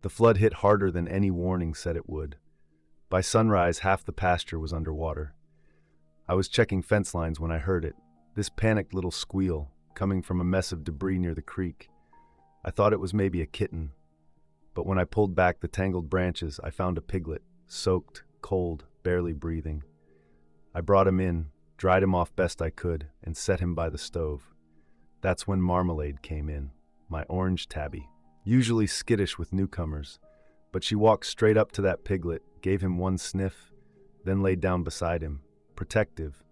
The flood hit harder than any warning said it would. By sunrise, half the pasture was underwater. I was checking fence lines when I heard it, this panicked little squeal, coming from a mess of debris near the creek. I thought it was maybe a kitten, but when I pulled back the tangled branches, I found a piglet, soaked, cold, barely breathing. I brought him in, dried him off best I could, and set him by the stove. That's when Marmalade came in, my orange tabby, usually skittish with newcomers, but she walked straight up to that piglet, gave him one sniff, then laid down beside him, protective,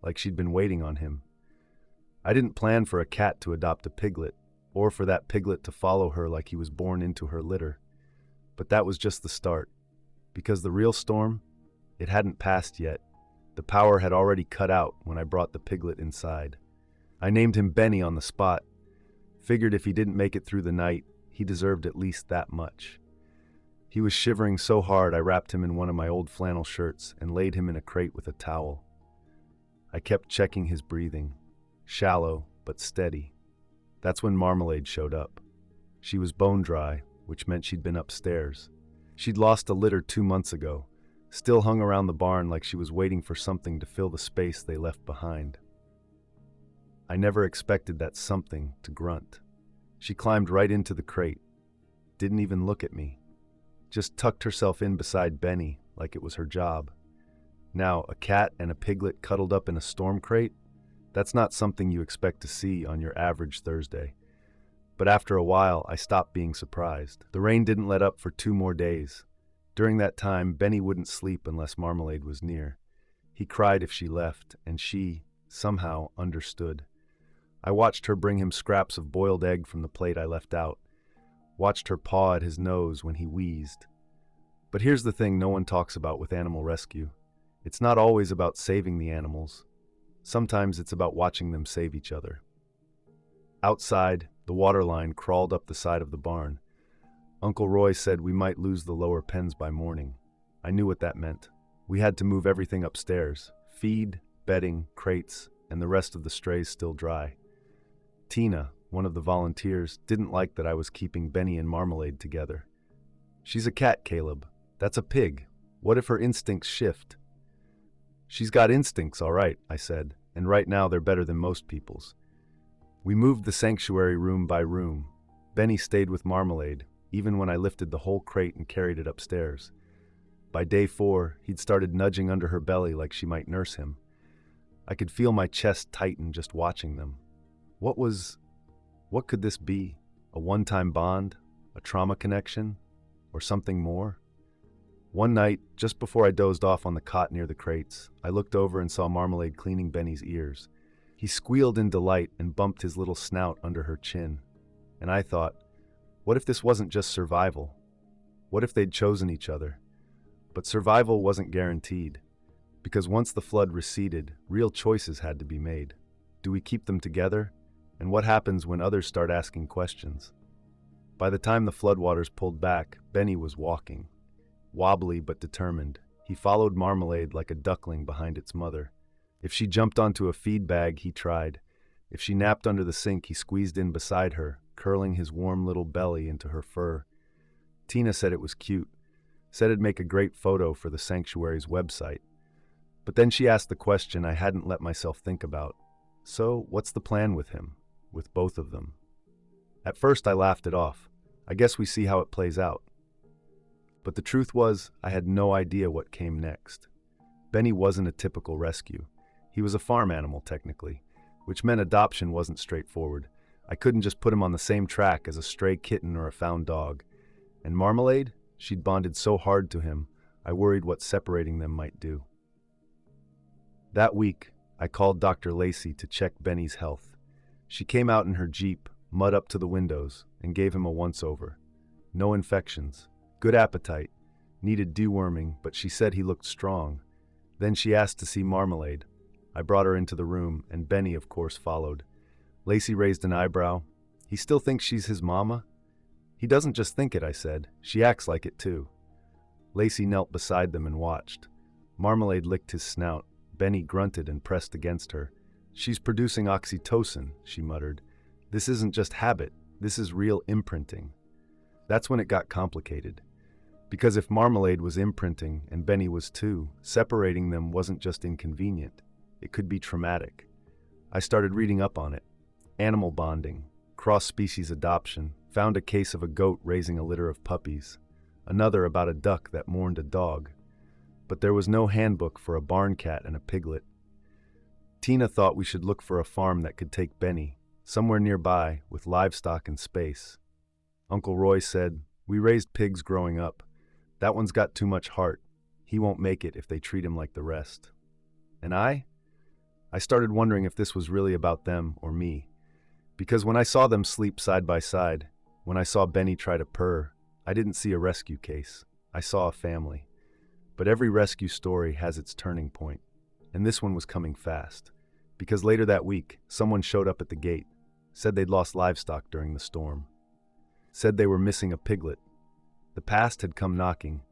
like she'd been waiting on him. I didn't plan for a cat to adopt a piglet, or for that piglet to follow her like he was born into her litter. But that was just the start, because the real storm, it hadn't passed yet. The power had already cut out when I brought the piglet inside. I named him Benny on the spot. Figured if he didn't make it through the night, he deserved at least that much. He was shivering so hard I wrapped him in one of my old flannel shirts and laid him in a crate with a towel. I kept checking his breathing, shallow but steady. That's when Marmalade showed up. She was bone dry, which meant she'd been upstairs. She'd lost a litter 2 months ago, still hung around the barn like she was waiting for something to fill the space they left behind. I never expected that something to grunt. She climbed right into the crate, didn't even look at me, just tucked herself in beside Benny like it was her job. Now, a cat and a piglet cuddled up in a storm crate? That's not something you expect to see on your average Thursday. But after a while, I stopped being surprised. The rain didn't let up for 2 more days. During that time, Benny wouldn't sleep unless Marmalade was near. He cried if she left, and she, somehow, understood. I watched her bring him scraps of boiled egg from the plate I left out, watched her paw at his nose when he wheezed. But here's the thing no one talks about with animal rescue. It's not always about saving the animals. Sometimes it's about watching them save each other. Outside, the water line crawled up the side of the barn. Uncle Roy said we might lose the lower pens by morning. I knew what that meant. We had to move everything upstairs, feed, bedding, crates, and the rest of the strays still dry. Tina, one of the volunteers, didn't like that I was keeping Benny and Marmalade together. She's a cat, Caleb. That's a pig. What if her instincts shift? She's got instincts, all right, I said, and right now they're better than most people's. We moved the sanctuary room by room. Benny stayed with Marmalade, even when I lifted the whole crate and carried it upstairs. By day 4, he'd started nudging under her belly like she might nurse him. I could feel my chest tighten just watching them. What could this be? A one-time bond? A trauma connection? Or something more? One night, just before I dozed off on the cot near the crates, I looked over and saw Marmalade cleaning Benny's ears. He squealed in delight and bumped his little snout under her chin. And I thought, what if this wasn't just survival? What if they'd chosen each other? But survival wasn't guaranteed, because once the flood receded, real choices had to be made. Do we keep them together? And what happens when others start asking questions? By the time the floodwaters pulled back, Benny was walking. Wobbly but determined, he followed Marmalade like a duckling behind its mother. If she jumped onto a feed bag, he tried. If she napped under the sink, he squeezed in beside her, curling his warm little belly into her fur. Tina said it was cute, said it'd make a great photo for the sanctuary's website. But then she asked the question I hadn't let myself think about. So, what's the plan with him? With both of them? At first I laughed it off. I guess we see how it plays out. But the truth was, I had no idea what came next. Benny wasn't a typical rescue. He was a farm animal, technically, which meant adoption wasn't straightforward. I couldn't just put him on the same track as a stray kitten or a found dog. And Marmalade? She'd bonded so hard to him, I worried what separating them might do. That week, I called Dr. Lacey to check Benny's health. She came out in her Jeep, mud up to the windows, and gave him a once-over. No infections. Good appetite. Needed deworming, but she said he looked strong. Then she asked to see Marmalade. I brought her into the room, and Benny, of course, followed. Lacey raised an eyebrow. He still thinks she's his mama? He doesn't just think it, I said. She acts like it, too. Lacey knelt beside them and watched. Marmalade licked his snout. Benny grunted and pressed against her. She's producing oxytocin, she muttered. This isn't just habit. This is real imprinting. That's when it got complicated. Because if Marmalade was imprinting and Benny was too, separating them wasn't just inconvenient. It could be traumatic. I started reading up on it. Animal bonding, cross-species adoption, found a case of a goat raising a litter of puppies, another about a duck that mourned a dog. But there was no handbook for a barn cat and a piglet. Tina thought we should look for a farm that could take Benny, somewhere nearby, with livestock and space. Uncle Roy said, "We raised pigs growing up. That one's got too much heart. He won't make it if they treat him like the rest." And I started wondering if this was really about them or me. Because when I saw them sleep side by side, when I saw Benny try to purr, I didn't see a rescue case. I saw a family. But every rescue story has its turning point. And this one was coming fast. Because later that week, someone showed up at the gate, said they'd lost livestock during the storm. Said they were missing a piglet. The past had come knocking.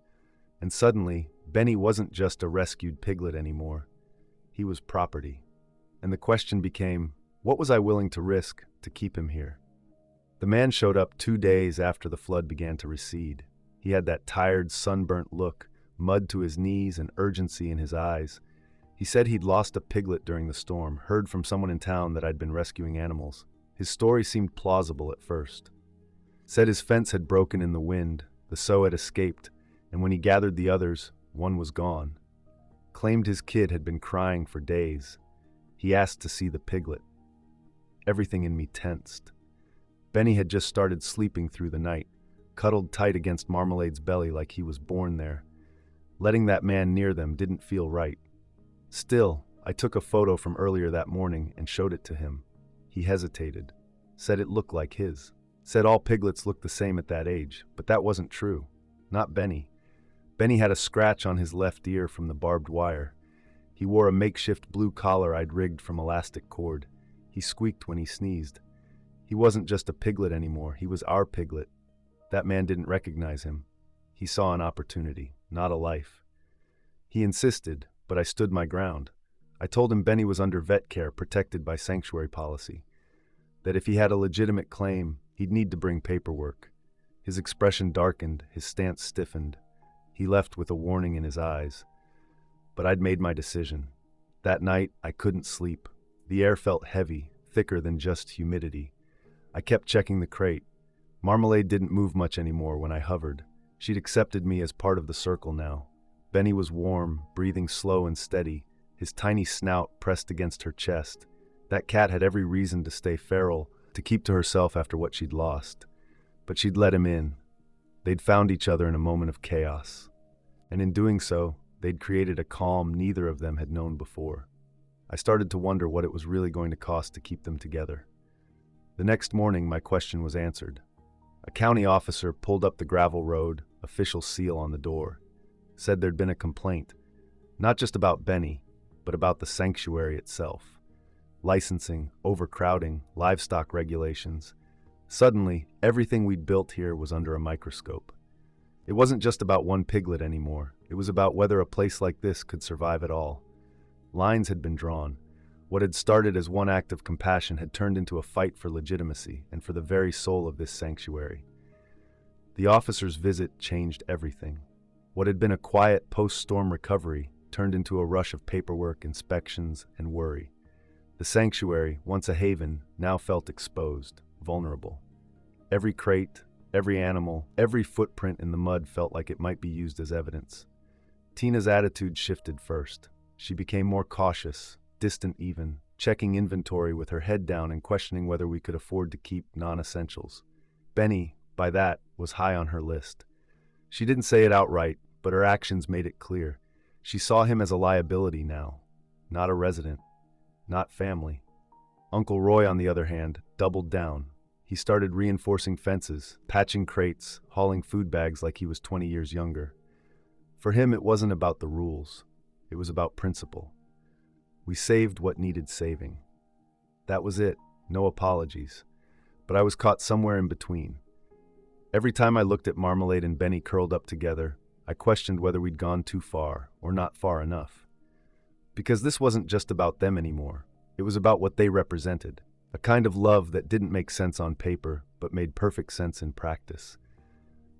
And suddenly, Benny wasn't just a rescued piglet anymore. He was property. And the question became, what was I willing to risk to keep him here? The man showed up 2 days after the flood began to recede. He had that tired, sunburnt look, mud to his knees and urgency in his eyes. He said he'd lost a piglet during the storm, heard from someone in town that I'd been rescuing animals. His story seemed plausible at first. Said his fence had broken in the wind, the sow had escaped, and when he gathered the others, one was gone. Claimed his kid had been crying for days. He asked to see the piglet. Everything in me tensed. Benny had just started sleeping through the night, cuddled tight against Marmalade's belly like he was born there. Letting that man near them didn't feel right. Still, I took a photo from earlier that morning and showed it to him. He hesitated, said it looked like his. Said all piglets looked the same at that age, but that wasn't true. Not Benny. Benny had a scratch on his left ear from the barbed wire. He wore a makeshift blue collar I'd rigged from elastic cord. He squeaked when he sneezed. He wasn't just a piglet anymore, he was our piglet. That man didn't recognize him. He saw an opportunity, not a life. He insisted, but I stood my ground. I told him Benny was under vet care, protected by sanctuary policy. That if he had a legitimate claim, he'd need to bring paperwork. His expression darkened, his stance stiffened. He left with a warning in his eyes. But I'd made my decision. That night, I couldn't sleep. The air felt heavy, thicker than just humidity. I kept checking the crate. Marmalade didn't move much anymore when I hovered. She'd accepted me as part of the circle now. Benny was warm, breathing slow and steady, his tiny snout pressed against her chest. That cat had every reason to stay feral, to keep to herself after what she'd lost. But she'd let him in. They'd found each other in a moment of chaos. And in doing so, they'd created a calm neither of them had known before. I started to wonder what it was really going to cost to keep them together. The next morning, my question was answered. A county officer pulled up the gravel road, official seal on the door. Said there'd been a complaint, not just about Benny, but about the sanctuary itself. Licensing, overcrowding, livestock regulations. Suddenly, everything we'd built here was under a microscope. It wasn't just about one piglet anymore. It was about whether a place like this could survive at all. Lines had been drawn. What had started as one act of compassion had turned into a fight for legitimacy and for the very soul of this sanctuary. The officer's visit changed everything. What had been a quiet post-storm recovery turned into a rush of paperwork, inspections, and worry. The sanctuary, once a haven, now felt exposed, vulnerable. Every crate, every animal, every footprint in the mud felt like it might be used as evidence. Tina's attitude shifted first. She became more cautious, distant even, checking inventory with her head down and questioning whether we could afford to keep non-essentials. Benny, by that, was high on her list. She didn't say it outright, but her actions made it clear. She saw him as a liability now, not a resident, not family. Uncle Roy, on the other hand, doubled down. He started reinforcing fences, patching crates, hauling food bags like he was 20 years younger. For him, it wasn't about the rules. It was about principle. We saved what needed saving. That was it, no apologies. But I was caught somewhere in between. Every time I looked at Marmalade and Benny curled up together, I questioned whether we'd gone too far or not far enough. Because this wasn't just about them anymore. It was about what they represented. A kind of love that didn't make sense on paper, but made perfect sense in practice.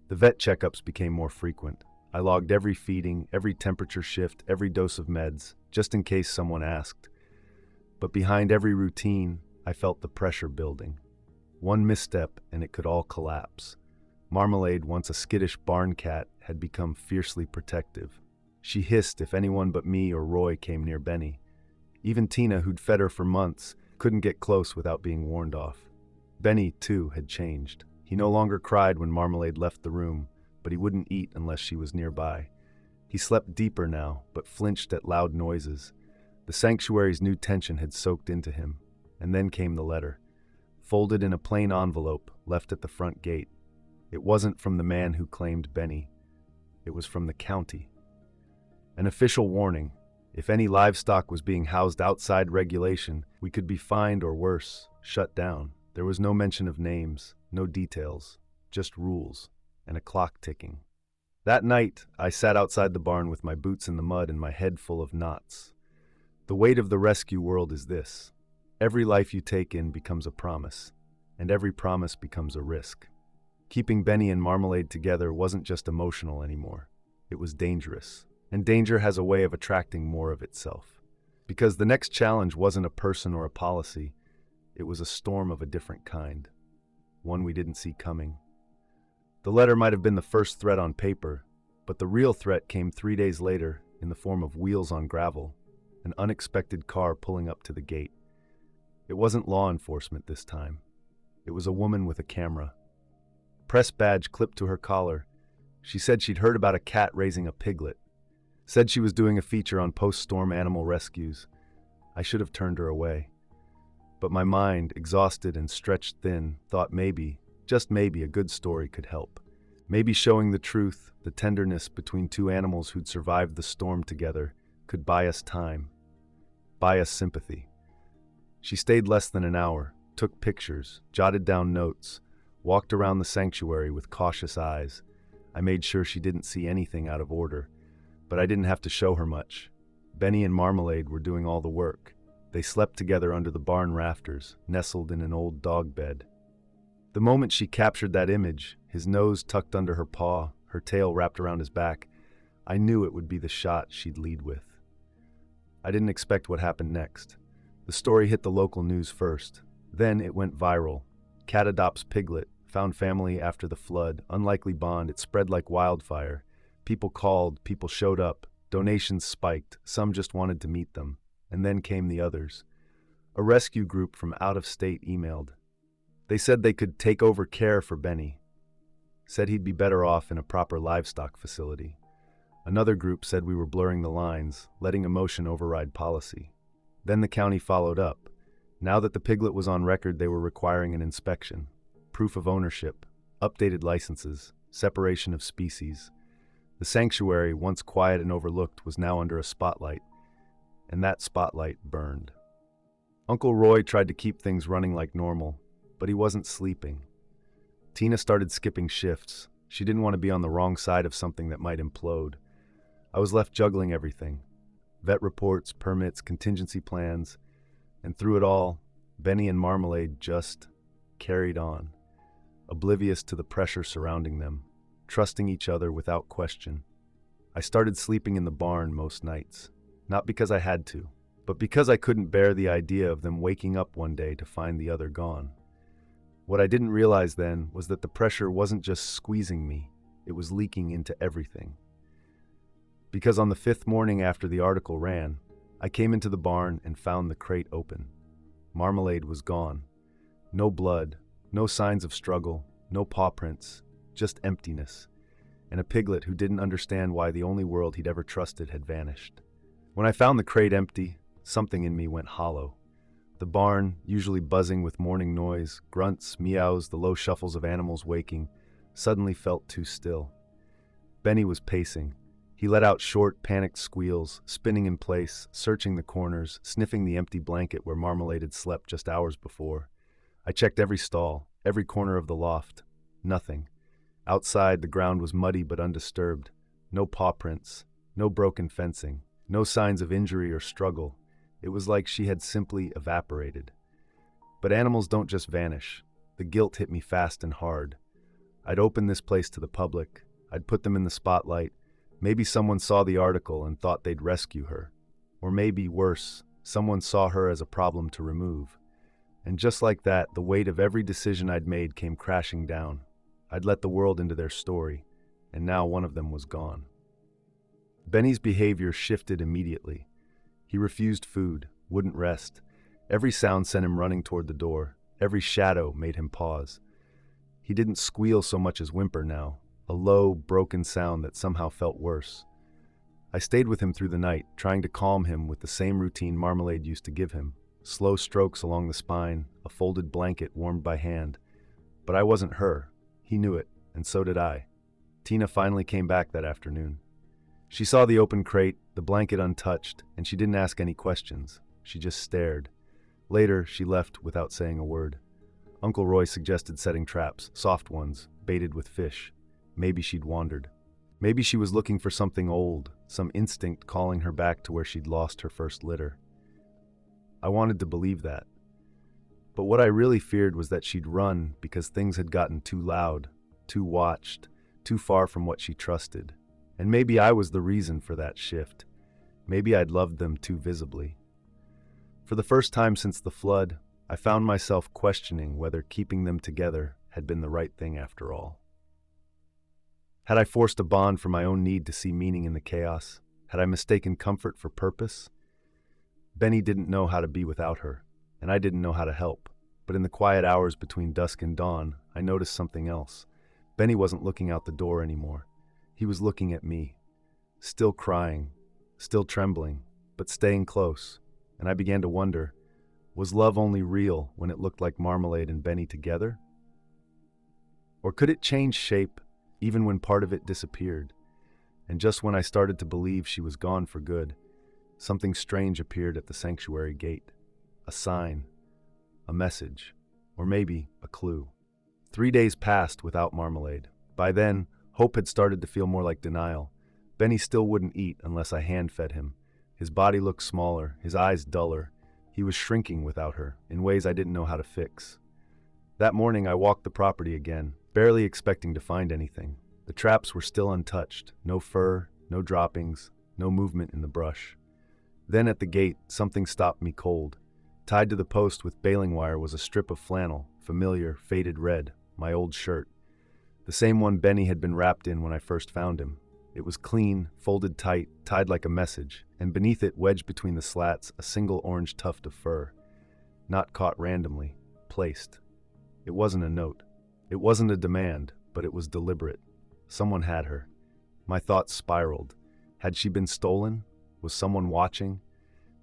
The vet checkups became more frequent. I logged every feeding, every temperature shift, every dose of meds, just in case someone asked. But behind every routine, I felt the pressure building. One misstep and it could all collapse. Marmalade, once a skittish barn cat, had become fiercely protective. She hissed if anyone but me or Roy came near Benny. Even Tina, who'd fed her for months, couldn't get close without being warned off. Benny, too, had changed. He no longer cried when Marmalade left the room, but he wouldn't eat unless she was nearby. He slept deeper now, but flinched at loud noises. The sanctuary's new tension had soaked into him. And then came the letter, folded in a plain envelope left at the front gate. It wasn't from the man who claimed Benny. It was from the county. An official warning. If any livestock was being housed outside regulation, we could be fined or worse, shut down. There was no mention of names, no details, just rules, and a clock ticking. That night, I sat outside the barn with my boots in the mud and my head full of knots. The weight of the rescue world is this. Every life you take in becomes a promise, and every promise becomes a risk. Keeping Benny and Marmalade together wasn't just emotional anymore. It was dangerous, and danger has a way of attracting more of itself. Because the next challenge wasn't a person or a policy, it was a storm of a different kind, one we didn't see coming. The letter might have been the first threat on paper, but the real threat came 3 days later in the form of wheels on gravel, an unexpected car pulling up to the gate. It wasn't law enforcement this time. It was a woman with a camera. Press badge clipped to her collar. She said she'd heard about a cat raising a piglet. Said she was doing a feature on post-storm animal rescues. I should have turned her away. But my mind, exhausted and stretched thin, thought maybe, just maybe, a good story could help. Maybe showing the truth, the tenderness between two animals who'd survived the storm together, could buy us time, buy us sympathy. She stayed less than an hour, took pictures, jotted down notes, walked around the sanctuary with cautious eyes. I made sure she didn't see anything out of order, but I didn't have to show her much. Benny and Marmalade were doing all the work. They slept together under the barn rafters, nestled in an old dog bed. The moment she captured that image, his nose tucked under her paw, her tail wrapped around his back, I knew it would be the shot she'd lead with. I didn't expect what happened next. The story hit the local news first. Then it went viral. Cat adopts Piglet, found family after the flood, unlikely bond. It spread like wildfire. People called, people showed up. Donations spiked. Some just wanted to meet them. And then came the others. A rescue group from out of state emailed. They said they could take over care for Benny. Said he'd be better off in a proper livestock facility. Another group said we were blurring the lines, letting emotion override policy. Then the county followed up. Now that the piglet was on record, they were requiring an inspection, proof of ownership, updated licenses, separation of species. The sanctuary, once quiet and overlooked, was now under a spotlight, and that spotlight burned. Uncle Roy tried to keep things running like normal, but he wasn't sleeping. Tina started skipping shifts. She didn't want to be on the wrong side of something that might implode. I was left juggling everything. Vet reports, permits, contingency plans, and through it all, Benny and Marmalade just carried on, oblivious to the pressure surrounding them, trusting each other without question. I started sleeping in the barn most nights, not because I had to, but because I couldn't bear the idea of them waking up one day to find the other gone. What I didn't realize then was that the pressure wasn't just squeezing me, it was leaking into everything. Because on the 5th morning after the article ran, I came into the barn and found the crate open. Marmalade was gone. No blood, no signs of struggle, no paw prints, just emptiness, and a piglet who didn't understand why the only world he'd ever trusted had vanished. When I found the crate empty, something in me went hollow. The barn, usually buzzing with morning noise, grunts, meows, the low shuffles of animals waking, suddenly felt too still. Benny was pacing. He let out short, panicked squeals, spinning in place, searching the corners, sniffing the empty blanket where Marmalade had slept just hours before. I checked every stall, every corner of the loft. Nothing. Outside, the ground was muddy but undisturbed. No paw prints, no broken fencing, no signs of injury or struggle. It was like she had simply evaporated. But animals don't just vanish. The guilt hit me fast and hard. I'd open this place to the public. I'd put them in the spotlight. Maybe someone saw the article and thought they'd rescue her. Or maybe, worse, someone saw her as a problem to remove. And just like that, the weight of every decision I'd made came crashing down. I'd let the world into their story, and now one of them was gone. Benny's behavior shifted immediately. He refused food, wouldn't rest. Every sound sent him running toward the door. Every shadow made him pause. He didn't squeal so much as whimper now, a low, broken sound that somehow felt worse. I stayed with him through the night, trying to calm him with the same routine Marmalade used to give him. Slow strokes along the spine, a folded blanket warmed by hand. But I wasn't her. He knew it, and so did I. Tina finally came back that afternoon. She saw the open crate, the blanket untouched, and she didn't ask any questions. She just stared. Later, she left without saying a word. Uncle Roy suggested setting traps, soft ones, baited with fish. Maybe she'd wandered. Maybe she was looking for something old, some instinct calling her back to where she'd lost her first litter. I wanted to believe that. But what I really feared was that she'd run because things had gotten too loud, too watched, too far from what she trusted. And maybe I was the reason for that shift. Maybe I'd loved them too visibly. For the first time since the flood, I found myself questioning whether keeping them together had been the right thing after all. Had I forced a bond for my own need to see meaning in the chaos? Had I mistaken comfort for purpose? Benny didn't know how to be without her, and I didn't know how to help. But in the quiet hours between dusk and dawn, I noticed something else. Benny wasn't looking out the door anymore. He was looking at me, still crying, still trembling, but staying close. And I began to wonder, was love only real when it looked like Marmalade and Benny together? Or could it change shape even when part of it disappeared? And just when I started to believe she was gone for good, something strange appeared at the sanctuary gate. A sign, a message, or maybe a clue. 3 days passed without Marmalade. By then, hope had started to feel more like denial. Benny still wouldn't eat unless I hand-fed him. His body looked smaller, his eyes duller. He was shrinking without her, in ways I didn't know how to fix. That morning I walked the property again, barely expecting to find anything. The traps were still untouched, no fur, no droppings, no movement in the brush. Then at the gate, something stopped me cold. Tied to the post with baling wire was a strip of flannel, familiar, faded red, my old shirt. The same one Benny had been wrapped in when I first found him. It was clean, folded tight, tied like a message, and beneath it, wedged between the slats, a single orange tuft of fur. Not caught randomly, placed. It wasn't a note. It wasn't a demand, but it was deliberate. Someone had her. My thoughts spiraled. Had she been stolen? Was someone watching?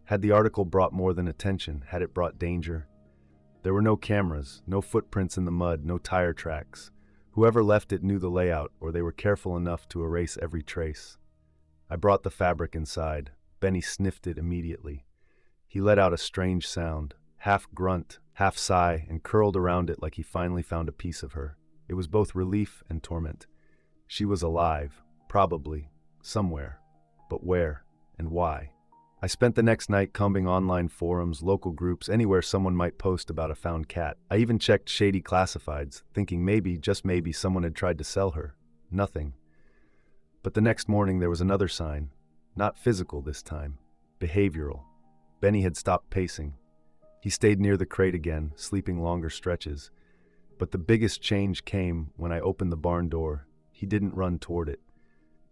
Had the article brought more than attention? Had it brought danger? There were no cameras, no footprints in the mud, no tire tracks. Whoever left it knew the layout, or they were careful enough to erase every trace. I brought the fabric inside. Benny sniffed it immediately. He let out a strange sound, half grunt, half sigh, and curled around it like he finally found a piece of her. It was both relief and torment. She was alive, probably, somewhere. But where and why? I spent the next night combing online forums, local groups, anywhere someone might post about a found cat. I even checked shady classifieds, thinking maybe, just maybe, someone had tried to sell her. Nothing. But the next morning there was another sign. Not physical this time. Behavioral. Benny had stopped pacing. He stayed near the crate again, sleeping longer stretches. But the biggest change came when I opened the barn door. He didn't run toward it.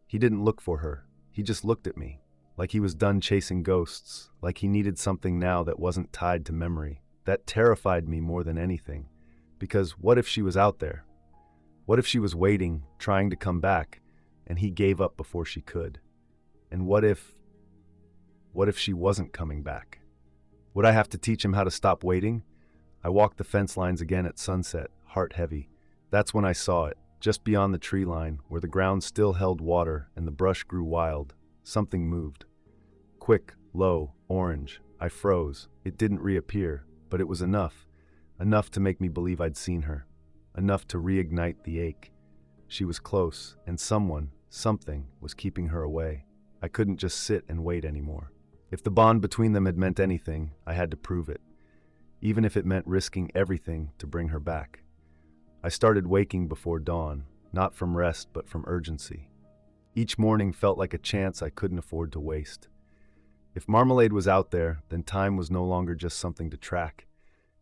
He didn't look for her. He just looked at me. Like he was done chasing ghosts, like he needed something now that wasn't tied to memory. That terrified me more than anything, because what if she was out there? What if she was waiting, trying to come back, and he gave up before she could? And what if she wasn't coming back? Would I have to teach him how to stop waiting? I walked the fence lines again at sunset, heart heavy. That's when I saw it, just beyond the tree line, where the ground still held water and the brush grew wild. Something moved. Quick, low, orange. I froze. It didn't reappear, but it was enough. Enough to make me believe I'd seen her. Enough to reignite the ache. She was close, and something was keeping her away. I couldn't just sit and wait anymore. If the bond between them had meant anything, I had to prove it. Even if it meant risking everything to bring her back. I started waking before dawn, not from rest but from urgency. Each morning felt like a chance I couldn't afford to waste. If Marmalade was out there, then time was no longer just something to track.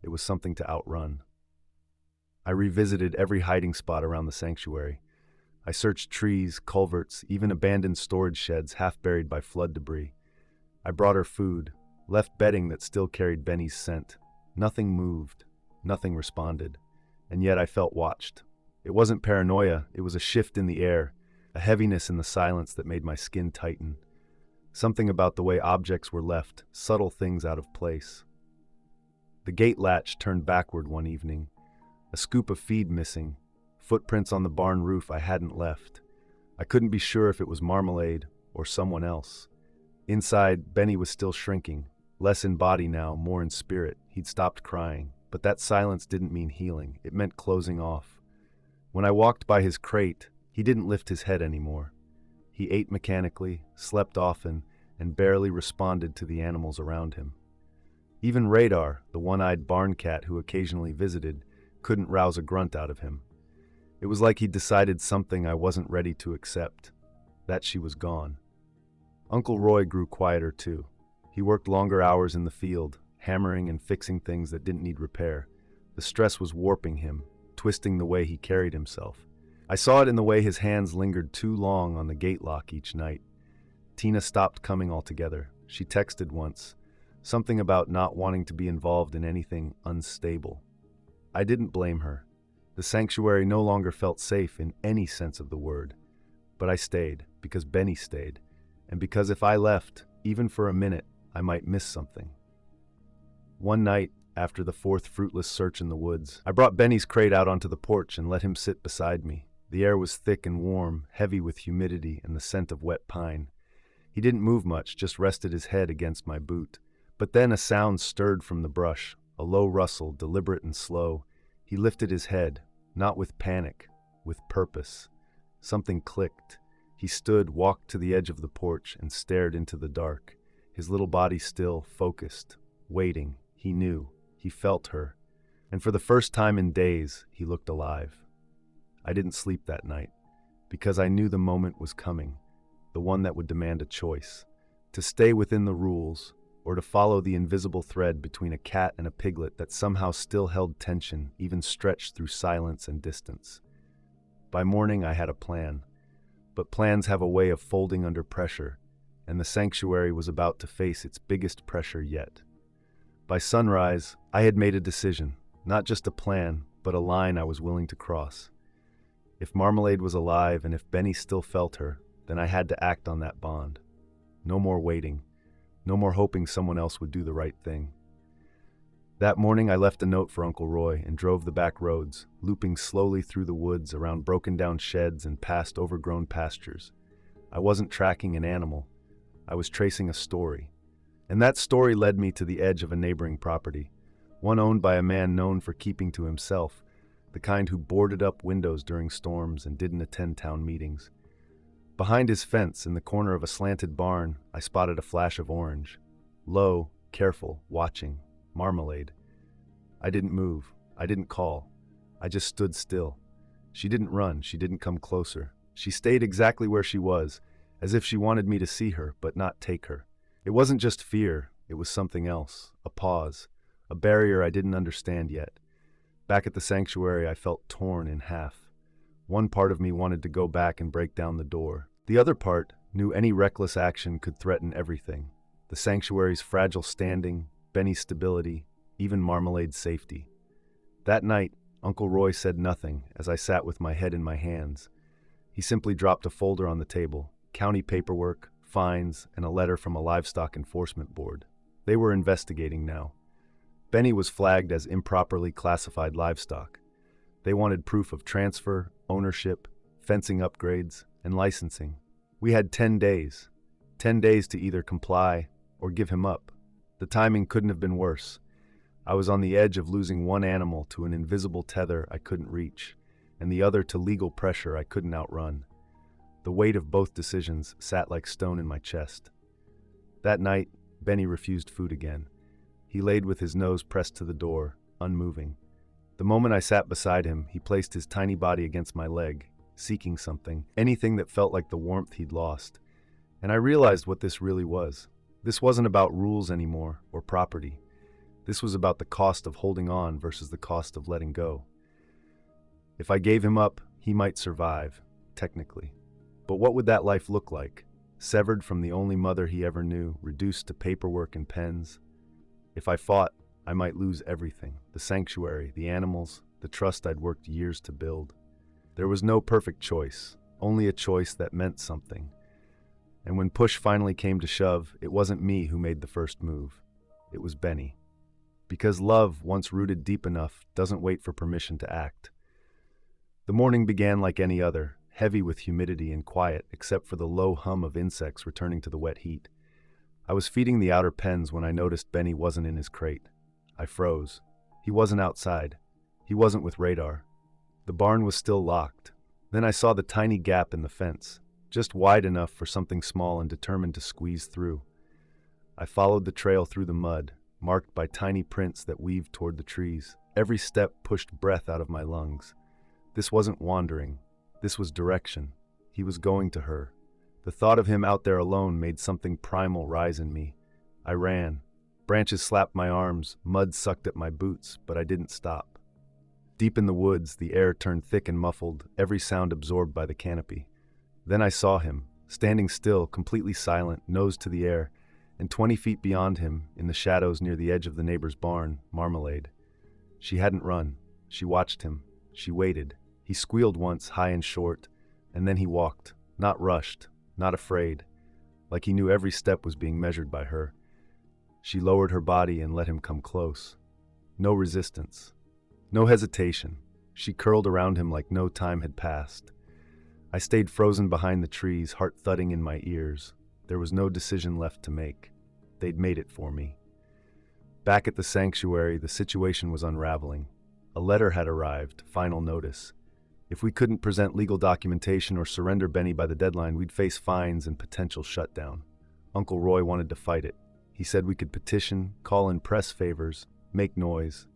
It was something to outrun. I revisited every hiding spot around the sanctuary. I searched trees, culverts, even abandoned storage sheds half buried by flood debris. I brought her food, left bedding that still carried Benny's scent. Nothing moved, nothing responded, and yet I felt watched. It wasn't paranoia, it was a shift in the air, a heaviness in the silence that made my skin tighten. Something about the way objects were left, subtle things out of place. The gate latch turned backward one evening, a scoop of feed missing, footprints on the barn roof I hadn't left. I couldn't be sure if it was Marmalade or someone else. Inside, Benny was still shrinking, less in body now, more in spirit. He'd stopped crying, but that silence didn't mean healing. It meant closing off. When I walked by his crate, he didn't lift his head anymore. He ate mechanically, slept often, and barely responded to the animals around him. Even Radar, the one-eyed barn cat who occasionally visited, couldn't rouse a grunt out of him. It was like he'd decided something I wasn't ready to accept, that she was gone. Uncle Roy grew quieter too. He worked longer hours in the field, hammering and fixing things that didn't need repair. The stress was warping him, twisting the way he carried himself. I saw it in the way his hands lingered too long on the gate lock each night. Tina stopped coming altogether. She texted once, something about not wanting to be involved in anything unstable. I didn't blame her. The sanctuary no longer felt safe in any sense of the word. But I stayed, because Benny stayed, and because if I left, even for a minute, I might miss something. One night, after the fourth fruitless search in the woods, I brought Benny's crate out onto the porch and let him sit beside me. The air was thick and warm, heavy with humidity and the scent of wet pine. He didn't move much, just rested his head against my boot. But then a sound stirred from the brush, a low rustle, deliberate and slow. He lifted his head, not with panic, with purpose. Something clicked. He stood, walked to the edge of the porch, and stared into the dark, his little body still, focused, waiting. He knew. He felt her. And for the first time in days, he looked alive. I didn't sleep that night, because I knew the moment was coming, the one that would demand a choice, to stay within the rules, or to follow the invisible thread between a cat and a piglet that somehow still held tension, even stretched through silence and distance. By morning, I had a plan. But plans have a way of folding under pressure, and the sanctuary was about to face its biggest pressure yet. By sunrise, I had made a decision, not just a plan, but a line I was willing to cross. If Marmalade was alive and if Benny still felt her, then I had to act on that bond. No more waiting. No more hoping someone else would do the right thing. That morning I left a note for Uncle Roy and drove the back roads, looping slowly through the woods, around broken-down sheds and past overgrown pastures. I wasn't tracking an animal. I was tracing a story. And that story led me to the edge of a neighboring property, one owned by a man known for keeping to himself, the kind who boarded up windows during storms and didn't attend town meetings. Behind his fence, in the corner of a slanted barn, I spotted a flash of orange. Low, careful, watching. Marmalade. I didn't move. I didn't call. I just stood still. She didn't run. She didn't come closer. She stayed exactly where she was, as if she wanted me to see her, but not take her. It wasn't just fear. It was something else. A pause. A barrier I didn't understand yet. Back at the sanctuary, I felt torn in half. One part of me wanted to go back and break down the door. The other part knew any reckless action could threaten everything. The sanctuary's fragile standing, Benny's stability, even Marmalade's safety. That night, Uncle Roy said nothing as I sat with my head in my hands. He simply dropped a folder on the table, county paperwork, fines, and a letter from a livestock enforcement board. They were investigating now. Benny was flagged as improperly classified livestock. They wanted proof of transfer, ownership, fencing upgrades, and licensing. We had 10 days. 10 days to either comply or give him up. The timing couldn't have been worse. I was on the edge of losing one animal to an invisible tether I couldn't reach, and the other to legal pressure I couldn't outrun. The weight of both decisions sat like stone in my chest. That night, Benny refused food again. He laid with his nose pressed to the door, unmoving. The moment I sat beside him, he placed his tiny body against my leg, seeking something, anything that felt like the warmth he'd lost. And I realized what this really was. This wasn't about rules anymore, or property. This was about the cost of holding on versus the cost of letting go. If I gave him up, he might survive, technically. But what would that life look like? Severed from the only mother he ever knew, reduced to paperwork and pens. If I fought, I might lose everything. The sanctuary, the animals, the trust I'd worked years to build. There was no perfect choice, only a choice that meant something. And when push finally came to shove, it wasn't me who made the first move. It was Benny. Because love, once rooted deep enough, doesn't wait for permission to act. The morning began like any other, heavy with humidity and quiet, except for the low hum of insects returning to the wet heat. I was feeding the outer pens when I noticed Benny wasn't in his crate. I froze. He wasn't outside. He wasn't with radar. The barn was still locked. Then I saw the tiny gap in the fence, just wide enough for something small and determined to squeeze through. I followed the trail through the mud, marked by tiny prints that weaved toward the trees. Every step pushed breath out of my lungs. This wasn't wandering. This was direction. He was going to her. The thought of him out there alone made something primal rise in me. I ran. Branches slapped my arms, mud sucked at my boots, but I didn't stop. Deep in the woods, the air turned thick and muffled, every sound absorbed by the canopy. Then I saw him, standing still, completely silent, nose to the air, and 20 feet beyond him, in the shadows near the edge of the neighbor's barn, Marmalade. She hadn't run. She watched him. She waited. He squealed once, high and short, and then he walked, not rushed, not afraid, like he knew every step was being measured by her. She lowered her body and let him come close. No resistance. No hesitation. She curled around him like no time had passed. I stayed frozen behind the trees, heart thudding in my ears. There was no decision left to make. They'd made it for me. Back at the sanctuary, the situation was unraveling. A letter had arrived, final notice. If we couldn't present legal documentation or surrender Benny by the deadline, we'd face fines and potential shutdown. Uncle Roy wanted to fight it. He said we could petition, call in press favors, make noise.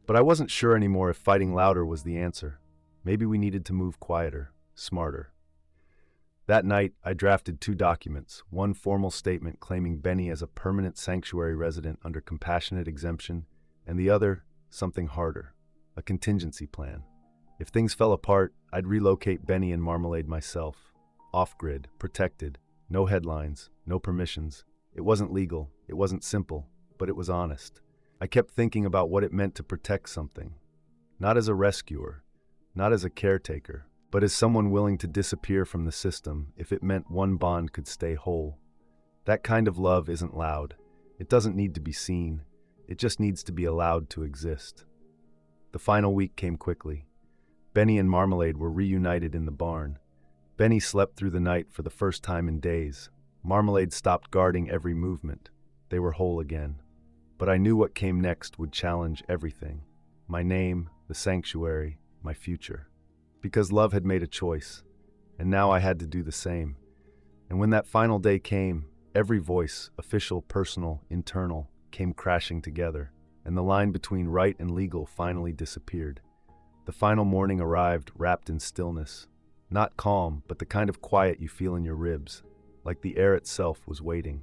But I wasn't sure anymore if fighting louder was the answer. Maybe we needed to move quieter, smarter. That night, I drafted 2 documents, one formal statement claiming Benny as a permanent sanctuary resident under compassionate exemption, and the other, something harder, a contingency plan. If things fell apart, I'd relocate Benny and Marmalade myself. Off-grid, protected, no headlines, no permissions. It wasn't legal, it wasn't simple, but it was honest. I kept thinking about what it meant to protect something. Not as a rescuer, not as a caretaker, but as someone willing to disappear from the system if it meant one bond could stay whole. That kind of love isn't loud. It doesn't need to be seen. It just needs to be allowed to exist. The final week came quickly. Benny and Marmalade were reunited in the barn. Benny slept through the night for the first time in days. Marmalade stopped guarding every movement. They were whole again. But I knew what came next would challenge everything. My name, the sanctuary, my future. Because love had made a choice, and now I had to do the same. And when that final day came, every voice, official, personal, internal, came crashing together, and the line between right and legal finally disappeared. The final morning arrived wrapped in stillness. Not calm, but the kind of quiet you feel in your ribs, like the air itself was waiting.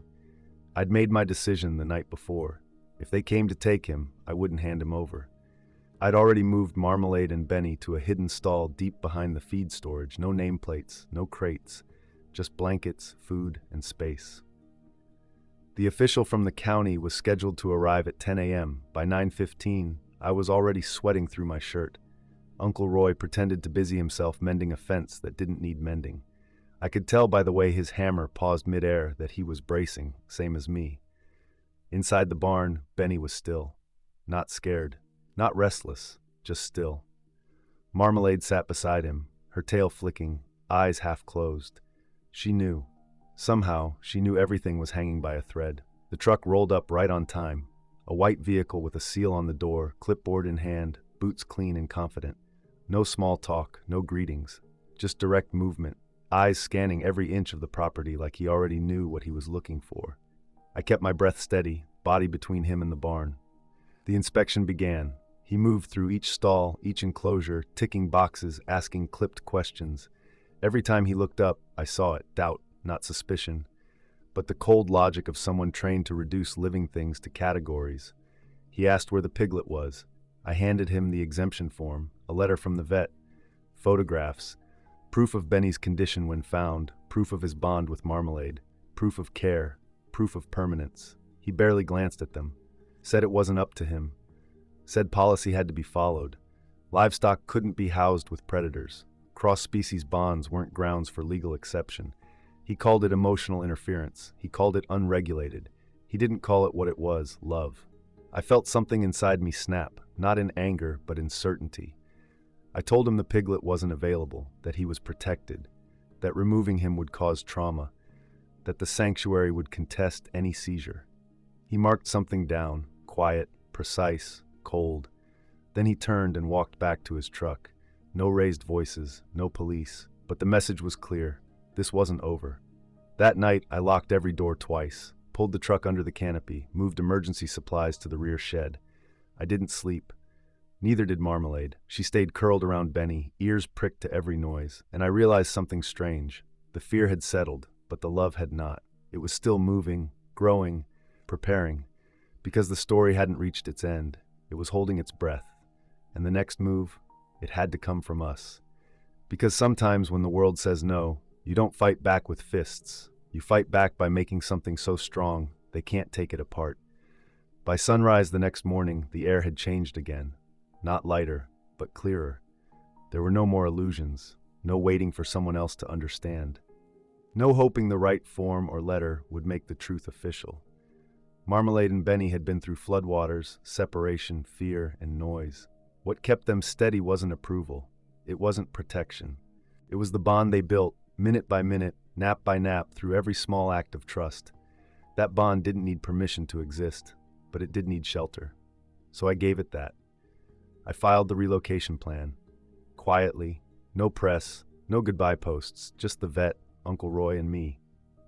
I'd made my decision the night before. If they came to take him, I wouldn't hand him over. I'd already moved Marmalade and Benny to a hidden stall deep behind the feed storage. No nameplates, no crates, just blankets, food, and space. The official from the county was scheduled to arrive at 10 a.m. By 9:15, I was already sweating through my shirt. Uncle Roy pretended to busy himself mending a fence that didn't need mending. I could tell by the way his hammer paused midair that he was bracing, same as me. Inside the barn, Benny was still. Not scared, not restless, just still. Marmalade sat beside him, her tail flicking, eyes half closed. She knew. Somehow, she knew everything was hanging by a thread. The truck rolled up right on time. A white vehicle with a seal on the door, clipboard in hand, boots clean and confident. No small talk, no greetings, just direct movement, eyes scanning every inch of the property like he already knew what he was looking for. I kept my breath steady, body between him and the barn. The inspection began. He moved through each stall, each enclosure, ticking boxes, asking clipped questions. Every time he looked up, I saw it, doubt, not suspicion, but the cold logic of someone trained to reduce living things to categories. He asked where the piglet was. I handed him the exemption form, a letter from the vet, photographs, proof of Benny's condition when found, proof of his bond with Marmalade, proof of care, proof of permanence. He barely glanced at them, said it wasn't up to him, said policy had to be followed. Livestock couldn't be housed with predators. Cross-species bonds weren't grounds for legal exception. He called it emotional interference. He called it unregulated. He didn't call it what it was, love. I felt something inside me snap, not in anger, but in certainty. I told him the piglet wasn't available, that he was protected, that removing him would cause trauma, that the sanctuary would contest any seizure. He marked something down, quiet, precise, cold. Then he turned and walked back to his truck. No raised voices, no police, but the message was clear. This wasn't over. That night, I locked every door twice, pulled the truck under the canopy, moved emergency supplies to the rear shed. I didn't sleep. Neither did Marmalade. She stayed curled around Benny, ears pricked to every noise, and I realized something strange. The fear had settled, but the love had not. It was still moving, growing, preparing, because the story hadn't reached its end. It was holding its breath, and the next move, it had to come from us. Because sometimes when the world says no, you don't fight back with fists. You fight back by making something so strong they can't take it apart. By sunrise the next morning, the air had changed again. Not lighter, but clearer. There were no more illusions, no waiting for someone else to understand. No hoping the right form or letter would make the truth official. Marmalade and Benny had been through floodwaters, separation, fear, and noise. What kept them steady wasn't approval. It wasn't protection. It was the bond they built, minute by minute, nap by nap, through every small act of trust. That bond didn't need permission to exist, but it did need shelter. So I gave it that. I filed the relocation plan. Quietly, no press, no goodbye posts, just the vet, Uncle Roy, and me.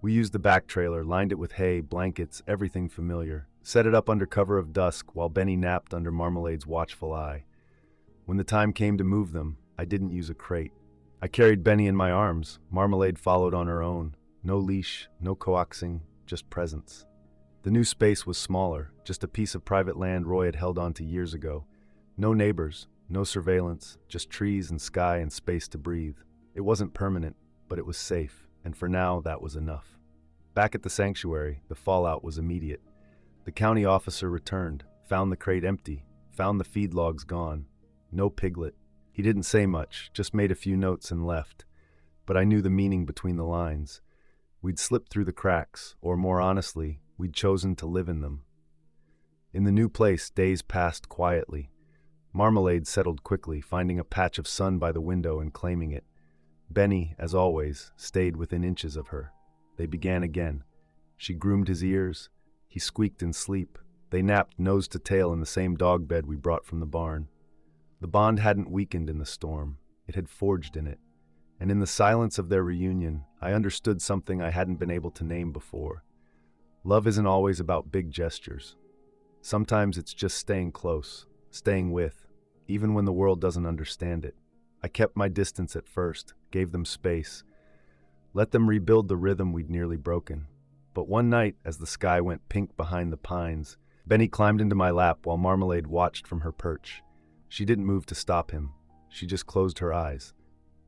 We used the back trailer, lined it with hay, blankets, everything familiar, set it up under cover of dusk while Benny napped under Marmalade's watchful eye. When the time came to move them, I didn't use a crate. I carried Benny in my arms. Marmalade followed on her own. No leash, no coaxing, just presence. The new space was smaller, just a piece of private land Roy had held onto years ago. No neighbors, no surveillance, just trees and sky and space to breathe. It wasn't permanent, but it was safe, and for now that was enough. Back at the sanctuary, the fallout was immediate. The county officer returned, found the crate empty, found the feed logs gone. No piglet. He didn't say much, just made a few notes and left. But I knew the meaning between the lines. We'd slipped through the cracks, or more honestly, we'd chosen to live in them. In the new place, days passed quietly. Marmalade settled quickly, finding a patch of sun by the window and claiming it. Benny, as always, stayed within inches of her. They began again. She groomed his ears. He squeaked in sleep. They napped nose to tail in the same dog bed we brought from the barn. The bond hadn't weakened in the storm. It had forged in it. And in the silence of their reunion, I understood something I hadn't been able to name before. Love isn't always about big gestures. Sometimes it's just staying close, staying with, even when the world doesn't understand it. I kept my distance at first, gave them space, let them rebuild the rhythm we'd nearly broken. But one night, as the sky went pink behind the pines, Benny climbed into my lap while Marmalade watched from her perch. She didn't move to stop him. She just closed her eyes.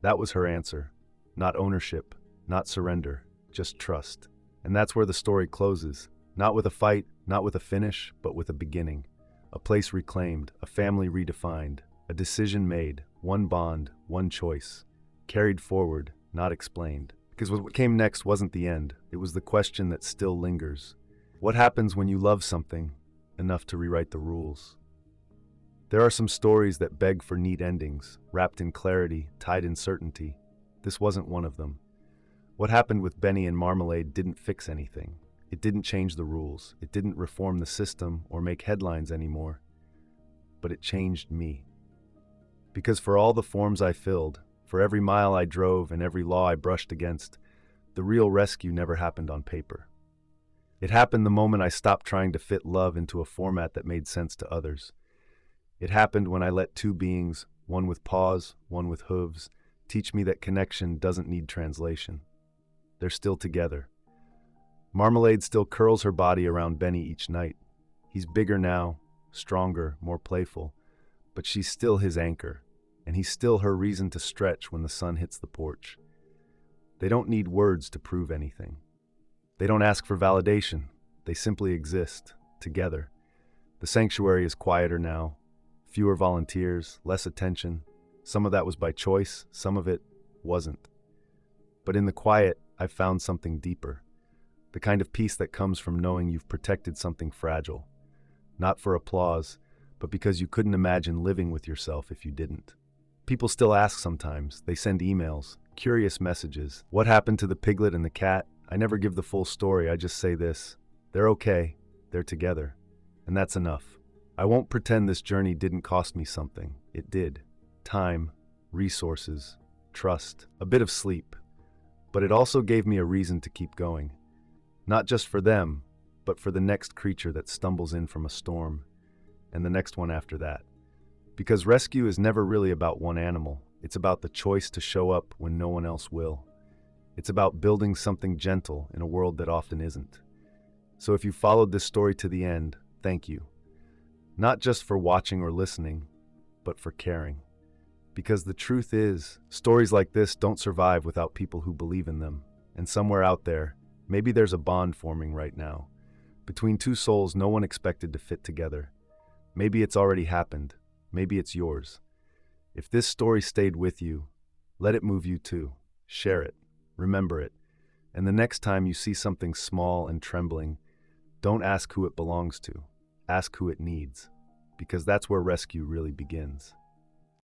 That was her answer. Not ownership, not surrender, just trust. And that's where the story closes. Not with a fight, not with a finish, but with a beginning. A place reclaimed, a family redefined, a decision made, one bond, one choice. Carried forward, not explained. Because what came next wasn't the end. It was the question that still lingers. What happens when you love something enough to rewrite the rules? There are some stories that beg for neat endings, wrapped in clarity, tied in certainty. This wasn't one of them. What happened with Benny and Marmalade didn't fix anything. It didn't change the rules. It didn't reform the system or make headlines anymore. But it changed me. Because for all the forms I filled, for every mile I drove and every law I brushed against, the real rescue never happened on paper. It happened the moment I stopped trying to fit love into a format that made sense to others. It happened when I let two beings, one with paws, one with hooves, teach me that connection doesn't need translation. They're still together. Marmalade still curls her body around Benny each night. He's bigger now, stronger, more playful, but she's still his anchor, and he's still her reason to stretch when the sun hits the porch. They don't need words to prove anything. They don't ask for validation. They simply exist, together. The sanctuary is quieter now, fewer volunteers, less attention. Some of that was by choice, some of it wasn't. But in the quiet, I've found something deeper. The kind of peace that comes from knowing you've protected something fragile. Not for applause, but because you couldn't imagine living with yourself if you didn't. People still ask sometimes. They send emails, curious messages. What happened to the piglet and the cat? I never give the full story, I just say this. They're okay. They're together. And that's enough. I won't pretend this journey didn't cost me something. It did. Time, resources, trust, a bit of sleep. But it also gave me a reason to keep going. Not just for them, but for the next creature that stumbles in from a storm, and the next one after that. Because rescue is never really about one animal. It's about the choice to show up when no one else will. It's about building something gentle in a world that often isn't. So if you followed this story to the end, thank you. Not just for watching or listening, but for caring. Because the truth is, stories like this don't survive without people who believe in them. And somewhere out there, maybe there's a bond forming right now. Between two souls no one expected to fit together. Maybe it's already happened. Maybe it's yours. If this story stayed with you, let it move you too. Share it. Remember it. And the next time you see something small and trembling, don't ask who it belongs to. Ask who it needs. Because that's where rescue really begins.